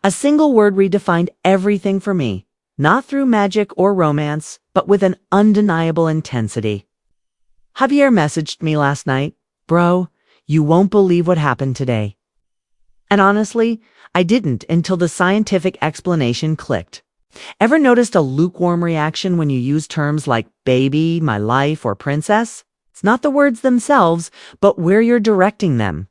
A single word redefined everything for me, not through magic or romance, but with an undeniable intensity. Javier messaged me last night, "Bro, you won't believe what happened today." And honestly, I didn't until the scientific explanation clicked. Ever noticed a lukewarm reaction when you use terms like baby, my life, or princess? It's not the words themselves, but where you're directing them.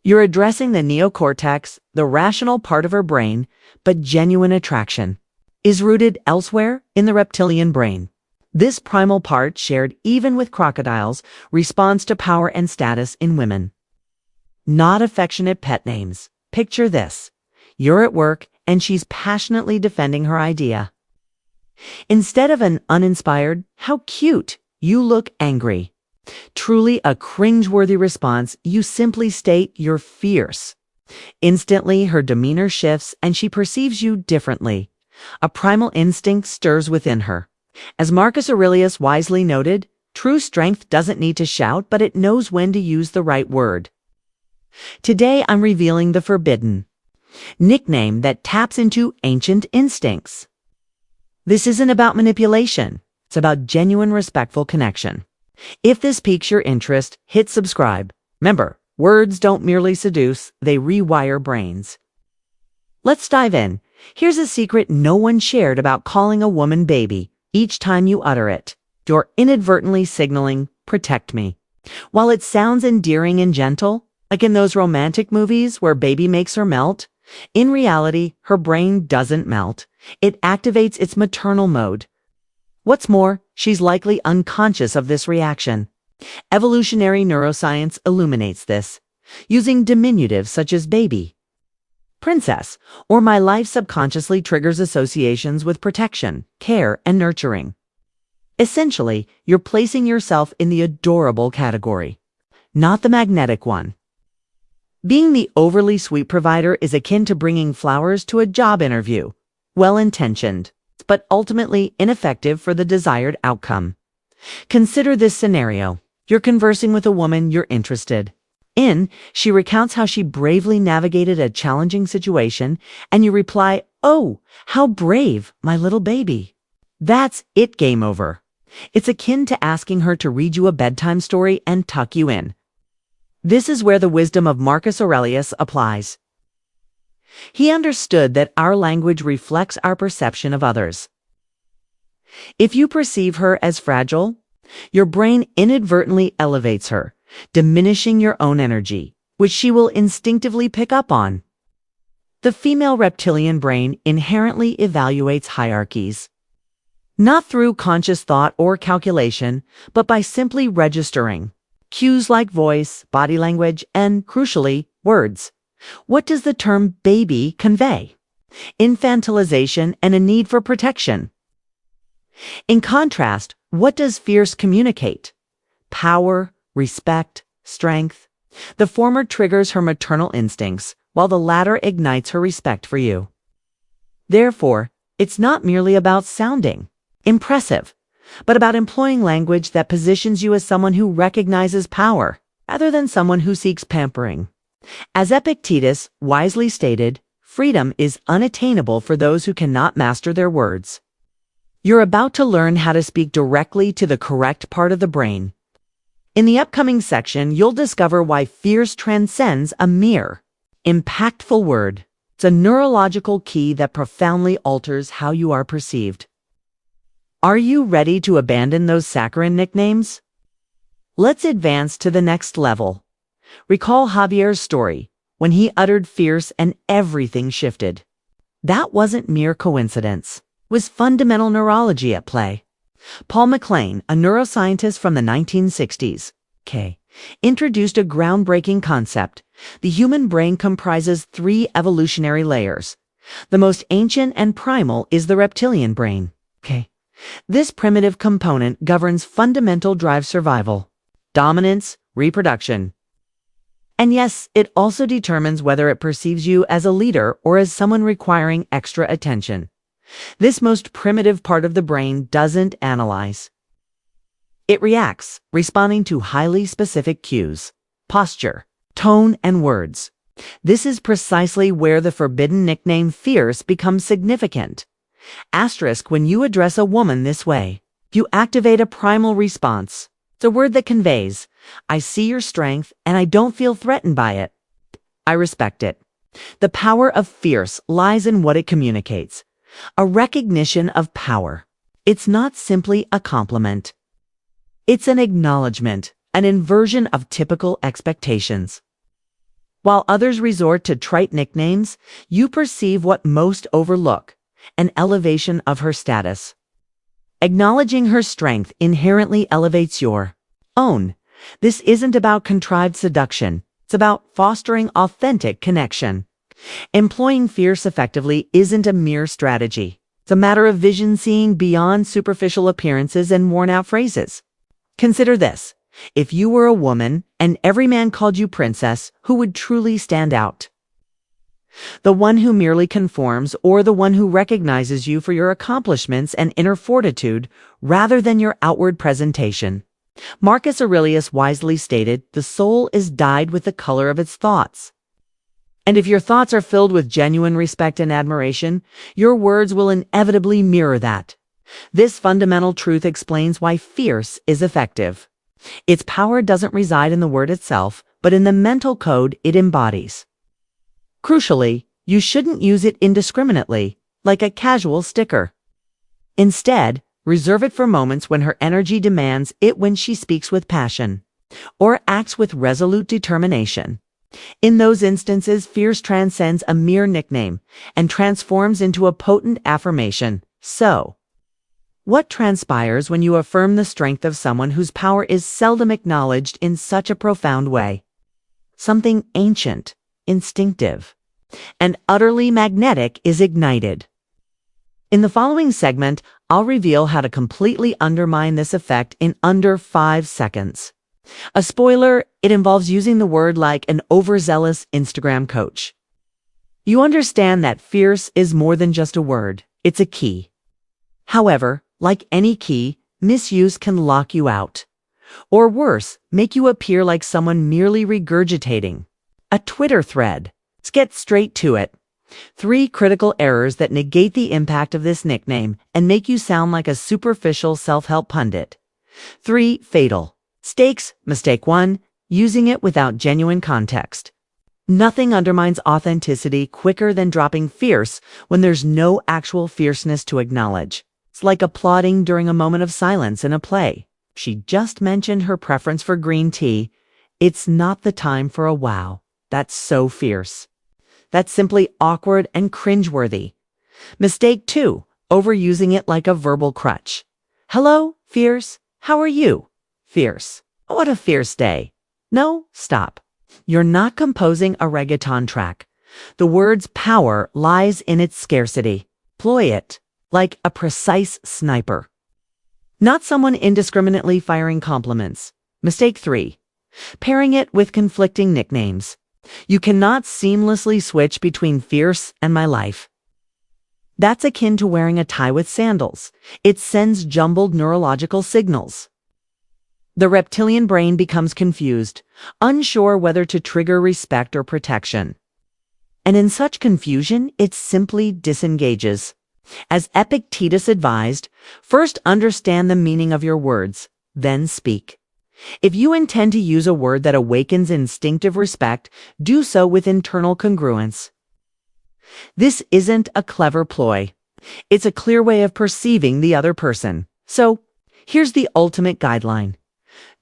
You're addressing the neocortex, the rational part of her brain, but genuine attraction is rooted elsewhere in the reptilian brain. This primal part, shared even with crocodiles, responds to power and status in women. Not affectionate pet names. Picture this. You're at work, and she's passionately defending her idea. Instead of an uninspired, "How cute," you look angry. Truly a cringeworthy response, you simply state you're fierce. Instantly, her demeanor shifts and she perceives you differently. A primal instinct stirs within her. As Marcus Aurelius wisely noted, true strength doesn't need to shout, but it knows when to use the right word. Today, I'm revealing the forbidden nickname that taps into ancient instincts. This isn't about manipulation. It's about genuine, respectful connection. If this piques your interest, hit subscribe. Remember, words don't merely seduce, they rewire brains. Let's dive in. Here's a secret no one shared about calling a woman baby. Each time you utter it, you're inadvertently signaling, "Protect me." While it sounds endearing and gentle, like in those romantic movies where baby makes her melt, in reality, her brain doesn't melt. It activates its maternal mode. What's more, she's likely unconscious of this reaction. Evolutionary neuroscience illuminates this, using diminutives such as baby, princess, or my life subconsciously triggers associations with protection, care, and nurturing. Essentially, you're placing yourself in the adorable category, not the magnetic one. Being the overly sweet provider is akin to bringing flowers to a job interview. Well-intentioned, but ultimately ineffective for the desired outcome. Consider this scenario. You're conversing with a woman you're interested in. She recounts how she bravely navigated a challenging situation, and you reply, "Oh, how brave, my little baby." That's it, game over. It's akin to asking her to read you a bedtime story and tuck you in. This is where the wisdom of Marcus Aurelius applies. He understood that our language reflects our perception of others. If you perceive her as fragile, your brain inadvertently elevates her, diminishing your own energy, which she will instinctively pick up on. The female reptilian brain inherently evaluates hierarchies, not through conscious thought or calculation, but by simply registering cues like voice, body language, and, crucially, words. What does the term baby convey? Infantilization and a need for protection. In contrast, what does fierce communicate? Power, respect, strength. The former triggers her maternal instincts, while the latter ignites her respect for you. Therefore, it's not merely about sounding impressive, but about employing language that positions you as someone who recognizes power, rather than someone who seeks pampering. As Epictetus wisely stated, freedom is unattainable for those who cannot master their words. You're about to learn how to speak directly to the correct part of the brain. In the upcoming section, you'll discover why fierce transcends a mere impactful word. It's a neurological key that profoundly alters how you are perceived. Are you ready to abandon those saccharine nicknames? Let's advance to the next level. Recall Javier's story, when he uttered fierce and everything shifted. That wasn't mere coincidence. It was fundamental neurology at play. Paul MacLean, a neuroscientist from the 1960s, introduced a groundbreaking concept. The human brain comprises 3 evolutionary layers. The most ancient and primal is the reptilian brain. This primitive component governs fundamental drive survival, dominance, reproduction. And yes, it also determines whether it perceives you as a leader or as someone requiring extra attention. This most primitive part of the brain doesn't analyze. It reacts, responding to highly specific cues, posture, tone, and words. This is precisely where the forbidden nickname fierce becomes significant. Asterisk, when you address a woman this way, you activate a primal response. It's a word that conveys, I see your strength and I don't feel threatened by it. I respect it. The power of fierce lies in what it communicates. A recognition of power. It's not simply a compliment. It's an acknowledgement, an inversion of typical expectations. While others resort to trite nicknames, you perceive what most overlook, an elevation of her status. Acknowledging her strength inherently elevates your own. This isn't about contrived seduction. It's about fostering authentic connection. Employing fierce effectively isn't a mere strategy. It's a matter of vision, seeing beyond superficial appearances and worn-out phrases. Consider this. If you were a woman and every man called you princess, who would truly stand out? The one who merely conforms, or the one who recognizes you for your accomplishments and inner fortitude rather than your outward presentation? Marcus Aurelius wisely stated, the soul is dyed with the color of its thoughts. And if your thoughts are filled with genuine respect and admiration, your words will inevitably mirror that. This fundamental truth explains why fierce is effective. Its power doesn't reside in the word itself, but in the mental code it embodies. Crucially, you shouldn't use it indiscriminately, like a casual sticker. Instead, reserve it for moments when her energy demands it, when she speaks with passion, or acts with resolute determination. In those instances, fierce transcends a mere nickname and transforms into a potent affirmation. So, what transpires when you affirm the strength of someone whose power is seldom acknowledged in such a profound way? Something ancient, instinctive, and utterly magnetic is ignited. In the following segment, I'll reveal how to completely undermine this effect in under 5 seconds. A spoiler, it involves using the word like an overzealous Instagram coach. You understand that fierce is more than just a word, it's a key. However, like any key, misuse can lock you out. Or worse, make you appear like someone merely regurgitating a Twitter thread. Let's get straight to it. 3 critical errors that negate the impact of this nickname and make you sound like a superficial self-help pundit. 3 fatal mistakes. Mistake 1, using it without genuine context. Nothing undermines authenticity quicker than dropping fierce when there's no actual fierceness to acknowledge. It's like applauding during a moment of silence in a play. She just mentioned her preference for green tea. It's not the time for a wow. That's so fierce. That's simply awkward and cringeworthy. Mistake 2, overusing it like a verbal crutch. Hello, fierce. How are you? Fierce. What a fierce day. No, stop. You're not composing a reggaeton track. The word's power lies in its scarcity. Employ it like a precise sniper, not someone indiscriminately firing compliments. Mistake 3, pairing it with conflicting nicknames. You cannot seamlessly switch between fierce and my life. That's akin to wearing a tie with sandals. It sends jumbled neurological signals. The reptilian brain becomes confused, unsure whether to trigger respect or protection. And in such confusion, it simply disengages. As Epictetus advised, first understand the meaning of your words, then speak. If you intend to use a word that awakens instinctive respect, do so with internal congruence. This isn't a clever ploy. It's a clear way of perceiving the other person. So, here's the ultimate guideline.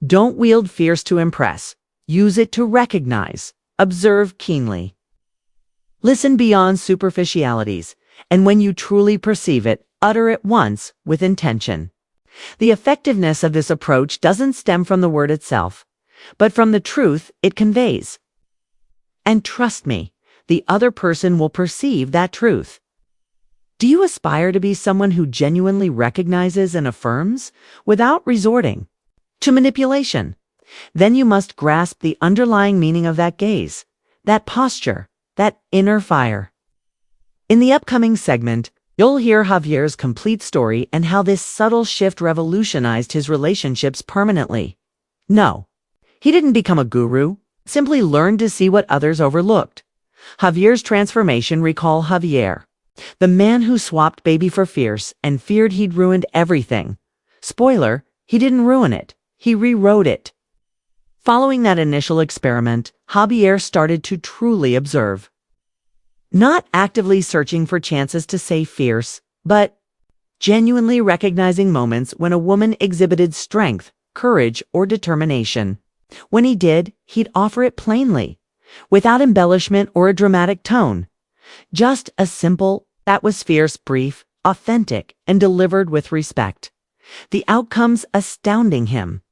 Don't wield fierce to impress. Use it to recognize. Observe keenly. Listen beyond superficialities, and when you truly perceive it, utter it once with intention. The effectiveness of this approach doesn't stem from the word itself, but from the truth it conveys. And trust me, the other person will perceive that truth. Do you aspire to be someone who genuinely recognizes and affirms without resorting to manipulation? Then you must grasp the underlying meaning of that gaze, that posture, that inner fire. In the upcoming segment, you'll hear Javier's complete story and how this subtle shift revolutionized his relationships permanently. No, he didn't become a guru. simply learned to see what others overlooked. Javier's transformation recalled Javier, the man who swapped baby for fierce and feared he'd ruined everything. Spoiler, he didn't ruin it. He rewrote it. Following that initial experiment, Javier started to truly observe. Not actively searching for chances to say fierce, but genuinely recognizing moments when a woman exhibited strength, courage, or determination. When he did, he'd offer it plainly, without embellishment or a dramatic tone. Just a simple, "that was fierce," brief, authentic, and delivered with respect. The outcomes astounding him.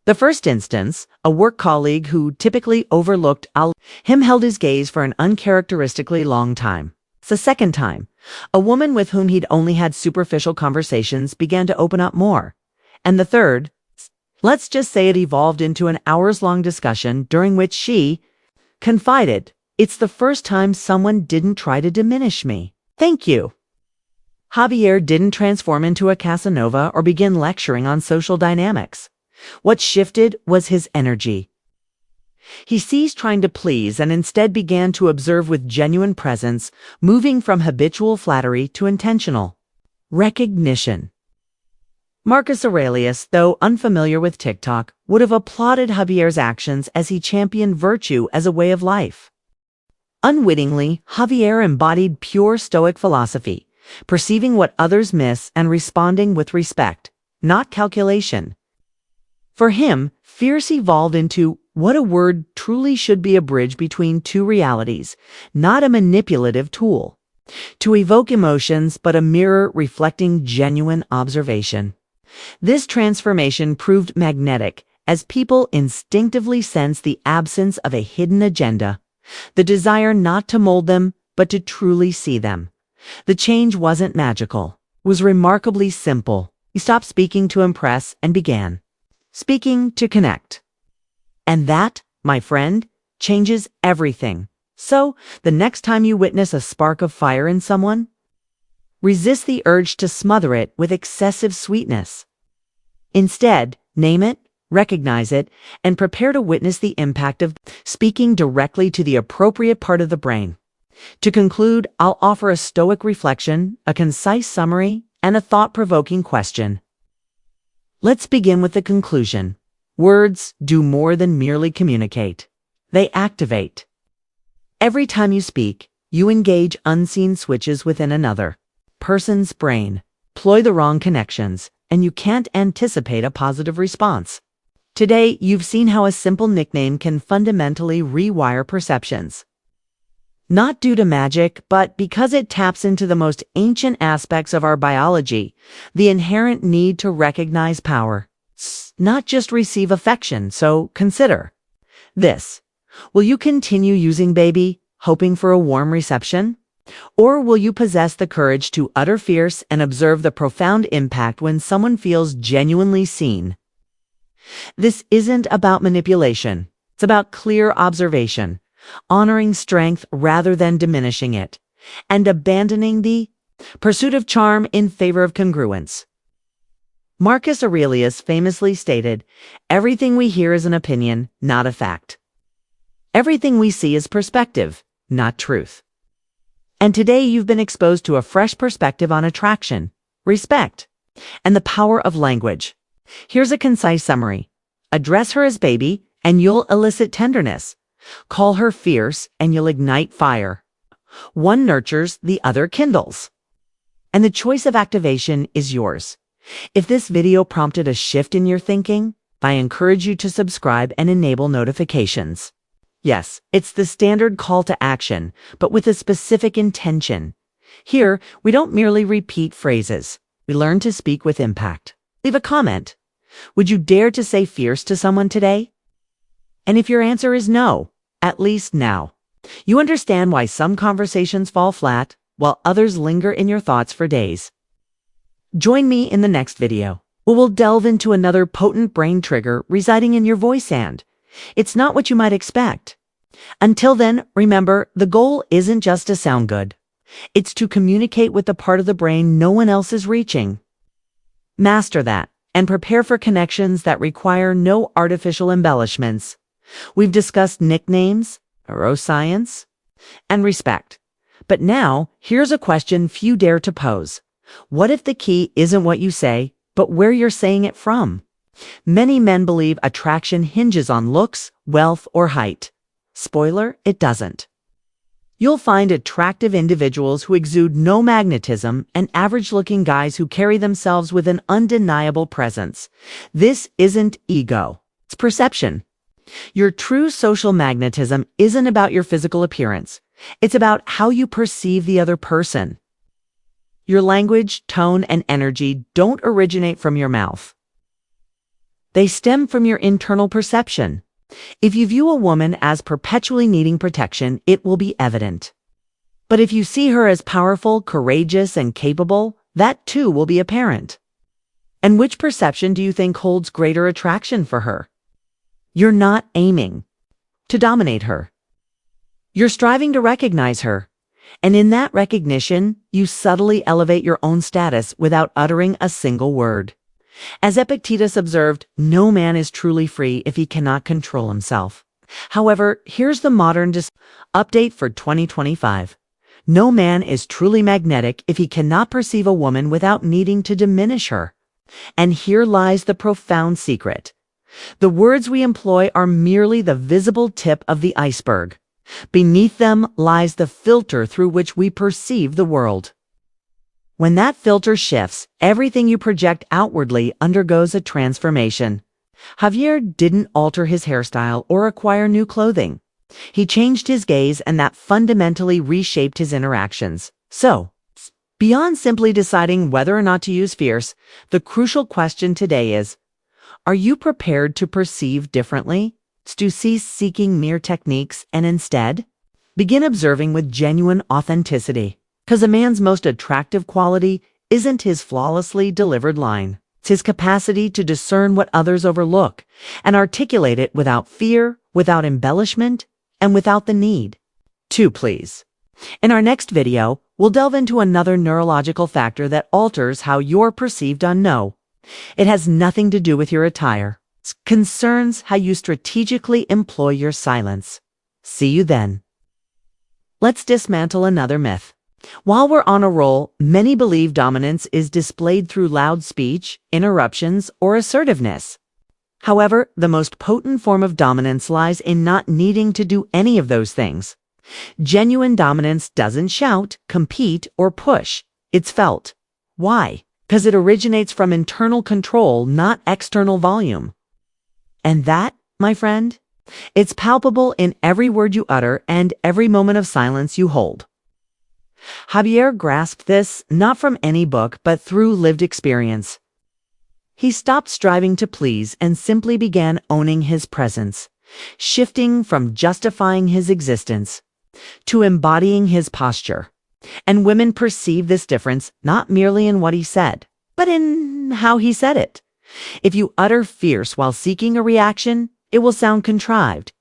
The first instance, a work colleague who typically overlooked him held his gaze for an uncharacteristically long time. The second time, a woman with whom he'd only had superficial conversations began to open up more. And the third, let's just say it evolved into an hours-long discussion during which she confided, "It's the first time someone didn't try to diminish me. Thank you." Javier didn't transform into a Casanova or begin lecturing on social dynamics. What shifted was his energy. He ceased trying to please and instead began to observe with genuine presence, moving from habitual flattery to intentional recognition. Marcus Aurelius, though unfamiliar with TikTok, would have applauded Javier's actions as he championed virtue as a way of life. Unwittingly, Javier embodied pure Stoic philosophy, perceiving what others miss and responding with respect, not calculation. For him, fierce evolved into what a word truly should be: a bridge between two realities, not a manipulative tool to evoke emotions, but a mirror reflecting genuine observation. This transformation proved magnetic, as people instinctively sensed the absence of a hidden agenda, the desire not to mold them, but to truly see them. The change wasn't magical, it was remarkably simple. He stopped speaking to impress and began speaking to connect. And that, my friend, changes everything. So, the next time you witness a spark of fire in someone, resist the urge to smother it with excessive sweetness. Instead, name it, recognize it, and prepare to witness the impact of speaking directly to the appropriate part of the brain. To conclude, I'll offer a Stoic reflection, a concise summary, and a thought-provoking question. Let's begin with the conclusion. Words do more than merely communicate. They activate. Every time you speak, you engage unseen switches within another person's brain, ploy the wrong connections, and you can't anticipate a positive response. Today, you've seen how a simple nickname can fundamentally rewire perceptions. Not due to magic, but because it taps into the most ancient aspects of our biology, the inherent need to recognize power, not just receive affection. So consider this. Will you continue using baby, hoping for a warm reception? Or will you possess the courage to utter fierce and observe the profound impact when someone feels genuinely seen? This isn't about manipulation. It's about clear observation, honoring strength rather than diminishing it, and abandoning the pursuit of charm in favor of congruence. Marcus Aurelius famously stated, "Everything we hear is an opinion, not a fact. Everything we see is perspective, not truth." And today you've been exposed to a fresh perspective on attraction, respect, and the power of language. Here's a concise summary. Address her as baby, and you'll elicit tenderness. Call her fierce, and you'll ignite fire. One nurtures, the other kindles. And the choice of activation is yours. If this video prompted a shift in your thinking, I encourage you to subscribe and enable notifications. Yes, it's the standard call to action, but with a specific intention. Here, we don't merely repeat phrases. We learn to speak with impact. Leave a comment. Would you dare to say fierce to someone today? And if your answer is no, at least now, you understand why some conversations fall flat, while others linger in your thoughts for days. Join me in the next video, where we'll delve into another potent brain trigger residing in your voice, and it's not what you might expect. Until then, remember, the goal isn't just to sound good. It's to communicate with the part of the brain no one else is reaching. Master that, and prepare for connections that require no artificial embellishments. We've discussed nicknames, neuroscience, and respect. But now, here's a question few dare to pose. What if the key isn't what you say, but where you're saying it from? Many men believe attraction hinges on looks, wealth, or height. Spoiler, it doesn't. You'll find attractive individuals who exude no magnetism and average-looking guys who carry themselves with an undeniable presence. This isn't ego. It's perception. Your true social magnetism isn't about your physical appearance. It's about how you perceive the other person. Your language, tone, and energy don't originate from your mouth. They stem from your internal perception. If you view a woman as perpetually needing protection, it will be evident. But if you see her as powerful, courageous, and capable, that too will be apparent. And which perception do you think holds greater attraction for her? You're not aiming to dominate her. You're striving to recognize her. And in that recognition, you subtly elevate your own status without uttering a single word. As Epictetus observed, no man is truly free if he cannot control himself. However, here's the modern update for 2025. No man is truly magnetic if he cannot perceive a woman without needing to diminish her. And here lies the profound secret. The words we employ are merely the visible tip of the iceberg. Beneath them lies the filter through which we perceive the world. When that filter shifts, everything you project outwardly undergoes a transformation. Javier didn't alter his hairstyle or acquire new clothing. He changed his gaze, and that fundamentally reshaped his interactions. So, beyond simply deciding whether or not to use fierce, the crucial question today is, are you prepared to perceive differently? To cease seeking mere techniques and instead begin observing with genuine authenticity. Because a man's most attractive quality isn't his flawlessly delivered line. It's his capacity to discern what others overlook and articulate it without fear, without embellishment, and without the need to please. In our next video, we'll delve into another neurological factor that alters how you're perceived on no. It has nothing to do with your attire. It concerns how you strategically employ your silence. See you then. Let's dismantle another myth. While we're on a roll, many believe dominance is displayed through loud speech, interruptions, or assertiveness. However, the most potent form of dominance lies in not needing to do any of those things. Genuine dominance doesn't shout, compete, or push. It's felt. Why? Because it originates from internal control, not external volume. And that, my friend, it's palpable in every word you utter and every moment of silence you hold. Javier grasped this not from any book, but through lived experience. He stopped striving to please and simply began owning his presence, shifting from justifying his existence to embodying his posture. And women perceive this difference not merely in what he said, but in how he said it. If you utter fierce while seeking a reaction, it will sound contrived.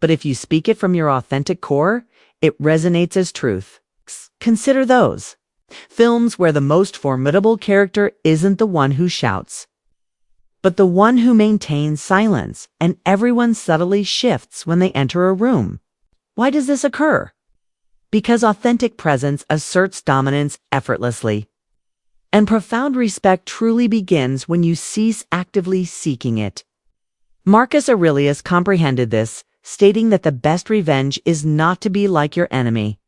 But if you speak it from your authentic core, it resonates as truth. Consider those films where the most formidable character isn't the one who shouts, but the one who maintains silence, and everyone subtly shifts when they enter a room. Why does this occur? Because authentic presence asserts dominance effortlessly. And profound respect truly begins when you cease actively seeking it. Marcus Aurelius comprehended this, stating that the best revenge is not to be like your enemy.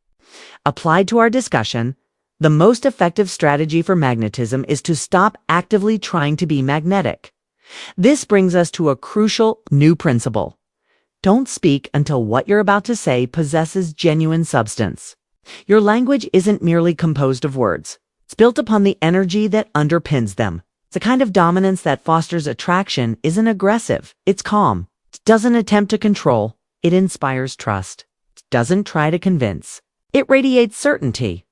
Applied to our discussion, the most effective strategy for magnetism is to stop actively trying to be magnetic. This brings us to a crucial new principle. Don't speak until what you're about to say possesses genuine substance. Your language isn't merely composed of words. It's built upon the energy that underpins them. The kind of dominance that fosters attraction isn't aggressive. It's calm. It doesn't attempt to control. It inspires trust. It doesn't try to convince. It radiates certainty.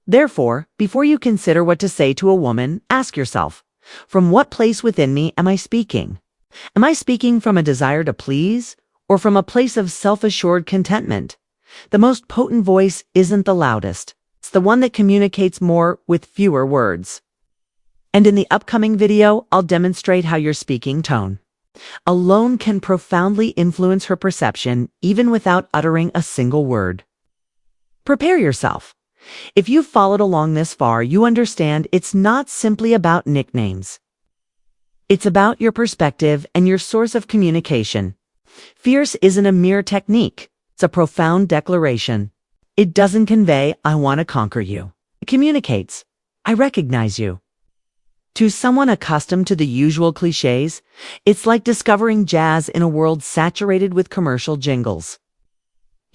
Therefore, before you consider what to say to a woman, ask yourself, from what place within me am I speaking? Am I speaking from a desire to please, or from a place of self-assured contentment? The most potent voice isn't the loudest. It's the one that communicates more with fewer words. And in the upcoming video, I'll demonstrate how your speaking tone alone can profoundly influence her perception even without uttering a single word. Prepare yourself. If you've followed along this far, you understand it's not simply about nicknames. It's about your perspective and your source of communication. Fierce isn't a mere technique. It's a profound declaration. It doesn't convey, I want to conquer you. It communicates, I recognize you. To someone accustomed to the usual cliches, it's like discovering jazz in a world saturated with commercial jingles.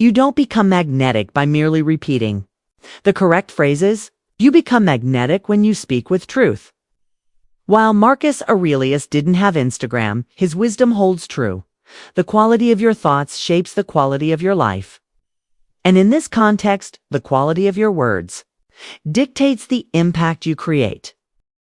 You don't become magnetic by merely repeating the correct phrases. You become magnetic when you speak with truth. While Marcus Aurelius didn't have Instagram, his wisdom holds true. The quality of your thoughts shapes the quality of your life. And in this context, the quality of your words dictates the impact you create.